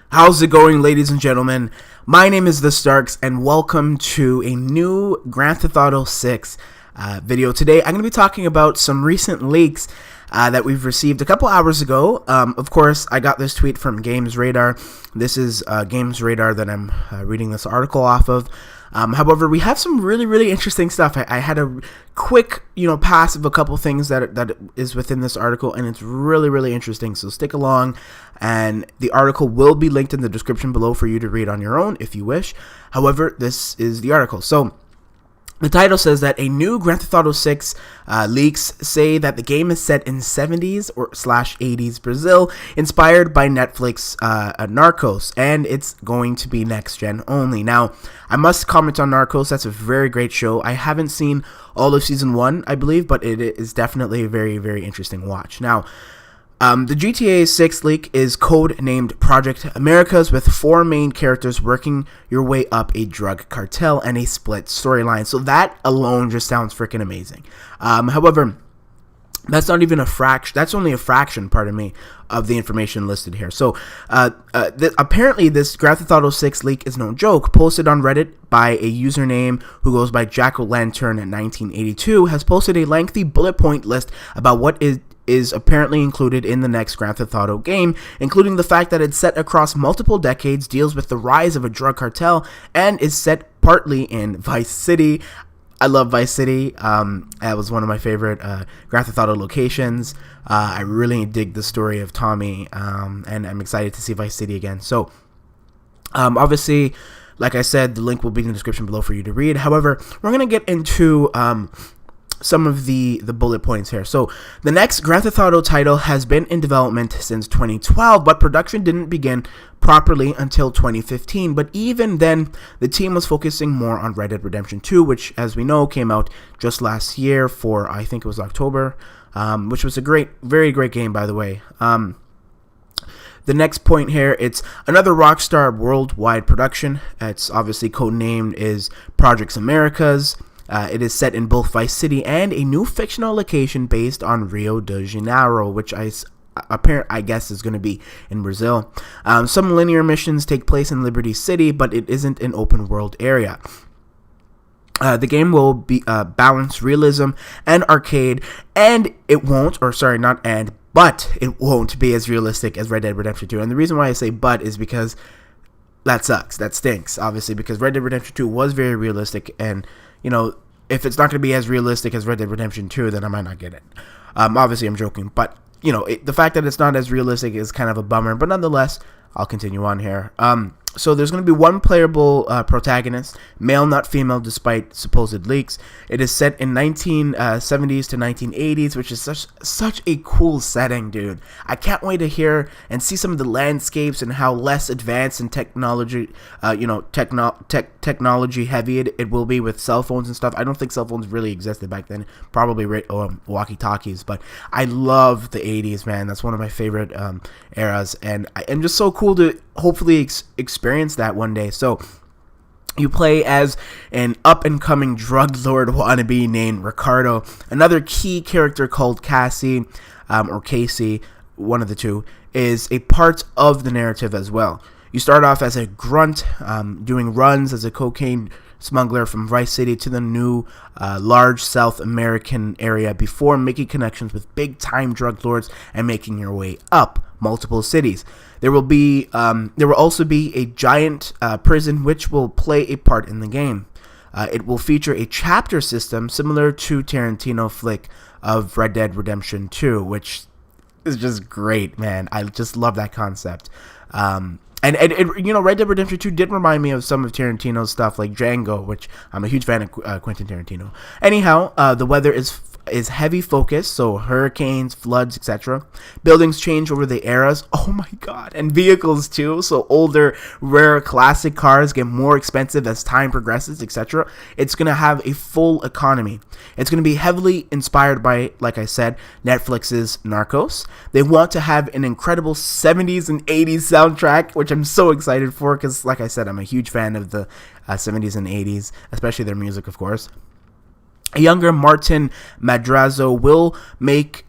How's it going, ladies and gentlemen? My name is TheStarkz, and welcome to a new Grand Theft Auto 6 video. Today, I'm going to be talking about some recent leaks that we've received a couple hours ago. Of course, I got this tweet from Games Radar. This is Games Radar that I'm reading this article off of. However, we have some really interesting stuff. I had a quick, pass of a couple things that is within this article, and it's really interesting. So stick along, and the article will be linked in the description below for you to read on your own if you wish. However, this is the article. So the title says that a new Grand Theft Auto 6 leaks say that the game is set in 70s or /80s Brazil, inspired by Netflix Narcos, and it's going to be next gen only. Now, I must comment on Narcos. That's a very great show. I haven't seen all of season 1, I believe, but it is definitely a very interesting watch. Now, the GTA 6 leak is code-named Project Americas, with 4 main characters working your way up a drug cartel and a split storyline. So that alone just sounds freaking amazing. However, that's not even a fraction. That's only a fraction, pardon me, of the information listed here. So, apparently, this Grand Theft Auto 6 leak is no joke. Posted on Reddit by a username who goes by Jack-O-Lantern in 1982, has posted a lengthy bullet point list about what is apparently included in the next Grand Theft Auto game, including the fact that it's set across multiple decades, deals with the rise of a drug cartel, and is set partly in Vice City. I love Vice City. That was one of my favorite Grand Theft Auto locations. I really dig the story of Tommy, and I'm excited to see Vice City again. So, obviously, like I said, the link will be in the description below for you to read. However, we're going to get into some of the bullet points here. So the next Grand Theft Auto title has been in development since 2012, but production didn't begin properly until 2015. But even then, the team was focusing more on Red Dead Redemption 2, which, as we know, came out just last year for, I think it was October, which was a very great game, by the way. The next point here, it's another Rockstar worldwide production. It's obviously codenamed is Project Americas. It is set in both Vice City and a new fictional location based on Rio de Janeiro, which I guess is going to be in Brazil. Some linear missions take place in Liberty City, but it isn't an open world area. The game will be balance realism and arcade, and it won't, but it won't be as realistic as Red Dead Redemption 2. And the reason why I say but is because that sucks. That stinks, obviously, because Red Dead Redemption 2 was very realistic, and if it's not going to be as realistic as Red Dead Redemption 2, then I might not get it. Obviously, I'm joking, but, the fact that it's not as realistic is kind of a bummer, but nonetheless, I'll continue on here. So there's going to be one playable protagonist, male not female despite supposed leaks. It is set in 1970s to 1980s, which is such a cool setting, dude. I can't wait to hear and see some of the landscapes and how less advanced in technology, technology heavy it will be with cell phones and stuff. I don't think cell phones really existed back then, probably walkie-talkies, but I love the 80s, man. That's one of my favorite eras, and I'm just so cool to hopefully experience that one day. So you play as an up-and-coming drug lord wannabe named Ricardo. Another key character called Cassie, or Casey, one of the two, is a part of the narrative as well. You start off as a grunt, doing runs as a cocaine smuggler from Vice City to the new large South American area before making connections with big-time drug lords and making your way up multiple cities. There will also be a giant prison which will play a part in the game. It will feature a chapter system similar to Tarantino flick of Red Dead Redemption 2, which is just great, man. I just love that concept. And Red Dead Redemption 2 did remind me of some of Tarantino's stuff, like Django, which I'm a huge fan of Quentin Tarantino. Anyhow, the weather is heavy focus, so hurricanes, floods, etc. Buildings change over the eras. Oh my god. And vehicles too. So older, rare, classic cars get more expensive as time progresses, etc. It's going to have a full economy. It's going to be heavily inspired by, like I said, Netflix's Narcos. They want to have an incredible 70s and 80s soundtrack, which I'm so excited for because, like I said, I'm a huge fan of the 70s and 80s, especially their music, of course. A younger Martin Madrazo will make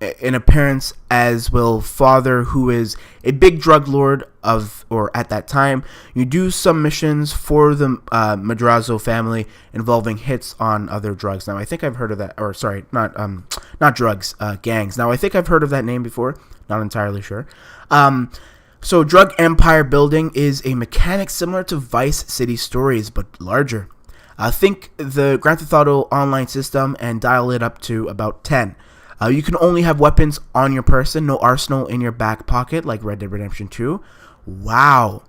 an appearance, as will Father, who is a big drug lord or at that time. You do some missions for the Madrazo family involving hits on other drugs. Now, I think I've heard of that, or sorry, not drugs, gangs. Now, I think I've heard of that name before. Not entirely sure. So, drug empire building is a mechanic similar to Vice City Stories, but larger. Think the Grand Theft Auto online system and dial it up to about 10. You can only have weapons on your person, no arsenal in your back pocket like Red Dead Redemption 2. Wow.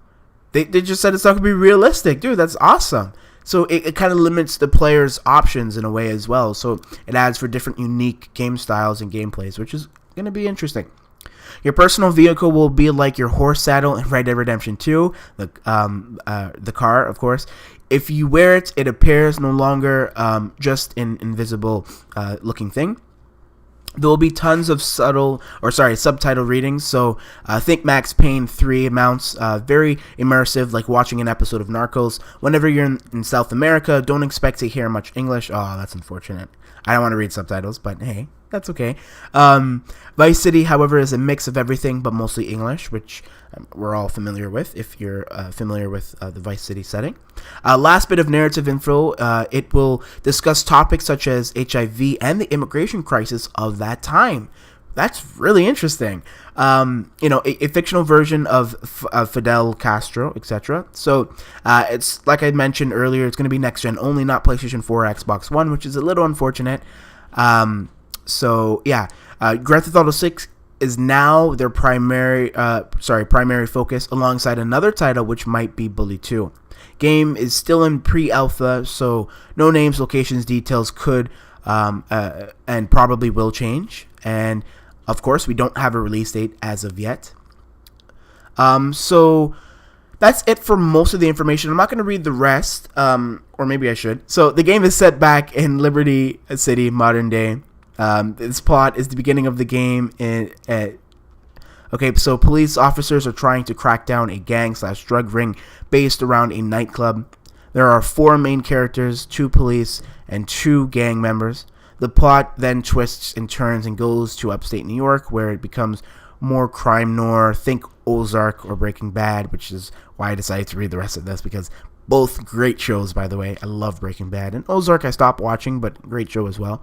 They just said it's not going to be realistic. Dude, that's awesome. So it kind of limits the player's options in a way as well. So it adds for different unique game styles and gameplays, which is going to be interesting. Your personal vehicle will be like your horse saddle in Red Dead Redemption 2, the car, of course. If you wear it, it appears no longer just an invisible looking thing. There will be tons of subtitle readings. So think Max Payne 3 amounts, very immersive, like watching an episode of Narcos. Whenever you're in South America, don't expect to hear much English. Oh, that's unfortunate. I don't want to read subtitles, but hey, that's okay. Vice City, however, is a mix of everything, but mostly English, which we're all familiar with if you're familiar with the Vice City setting. Last bit of narrative info, it will discuss topics such as HIV and the immigration crisis of that time. That's really interesting. A fictional version of Fidel Castro, etc. So it's like I mentioned earlier, it's going to be next gen only, not PlayStation 4 or Xbox One, which is a little unfortunate. Grand Theft Auto 6 is now their primary focus, alongside another title which might be Bully 2. Game is still in pre-alpha, so no names, locations, details could and probably will change. And of course, we don't have a release date as of yet. So that's it for most of the information. I'm not going to read the rest, or maybe I should. So the game is set back in Liberty City, modern day. This plot is the beginning of the game. So police officers are trying to crack down a gang/drug ring based around a nightclub. There are 4 main characters, 2 police, and 2 gang members. The plot then twists and turns and goes to upstate New York, where it becomes more crime noir. Think Ozark or Breaking Bad, which is why I decided to read the rest of this, because both great shows, by the way. I love Breaking Bad. And Ozark I stopped watching, but great show as well.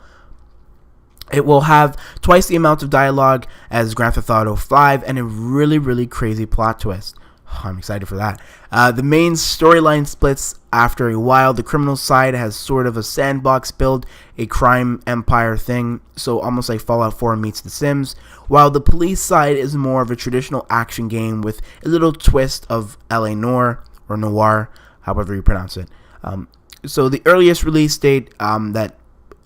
It will have twice the amount of dialogue as Grand Theft Auto 5 and a really, really crazy plot twist. I'm excited for that. The main storyline splits after a while. The criminal side has sort of a sandbox build, a crime empire thing, so almost like Fallout 4 meets The Sims, while the police side is more of a traditional action game with a little twist of LA Noir, or Noir, however you pronounce it. So the earliest release date that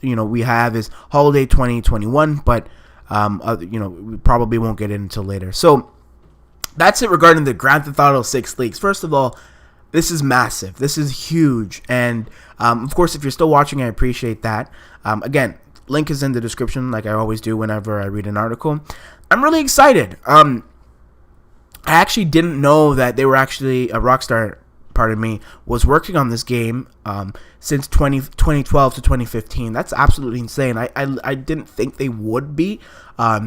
we have is holiday 2021, but we probably won't get it until later. So that's it regarding the Grand Theft Auto 6 leaks. First of all, this is massive. This is huge. And, of course, if you're still watching, I appreciate that. Again, link is in the description like I always do whenever I read an article. I'm really excited. I actually didn't know that they were actually Rockstar, was working on this game since 2012 to 2015. That's absolutely insane. I didn't think they would be,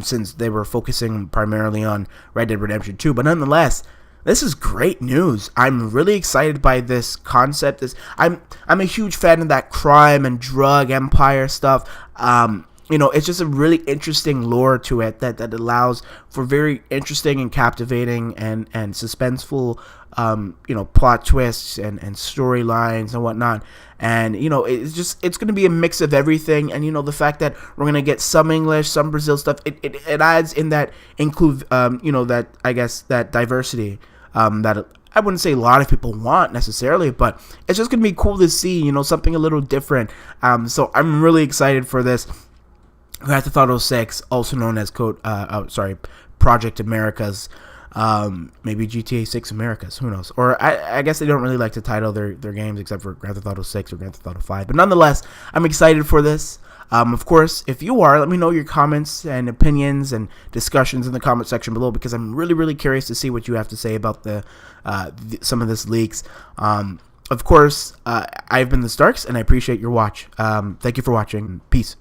since they were focusing primarily on Red Dead Redemption 2. But nonetheless, this is great news. I'm really excited by this concept. I'm a huge fan of that crime and drug empire stuff. It's just a really interesting lore to it that allows for very interesting and captivating and suspenseful plot twists and storylines and whatnot. And it's going to be a mix of everything. And the fact that we're going to get some English, some Brazil stuff, it adds in that that diversity that I wouldn't say a lot of people want necessarily, but it's just going to be cool to see something a little different. So I'm really excited for this. Grand Theft Auto 6, also known as Project Americas, maybe GTA 6 Americas, who knows? Or I guess they don't really like to title their games except for Grand Theft Auto 6 or Grand Theft Auto 5. But nonetheless, I'm excited for this. Of course, if you are, let me know your comments and opinions and discussions in the comment section below, because I'm really, really curious to see what you have to say about some of this leaks. Of course, I've been TheStarkz, and I appreciate your watch. Thank you for watching. Peace.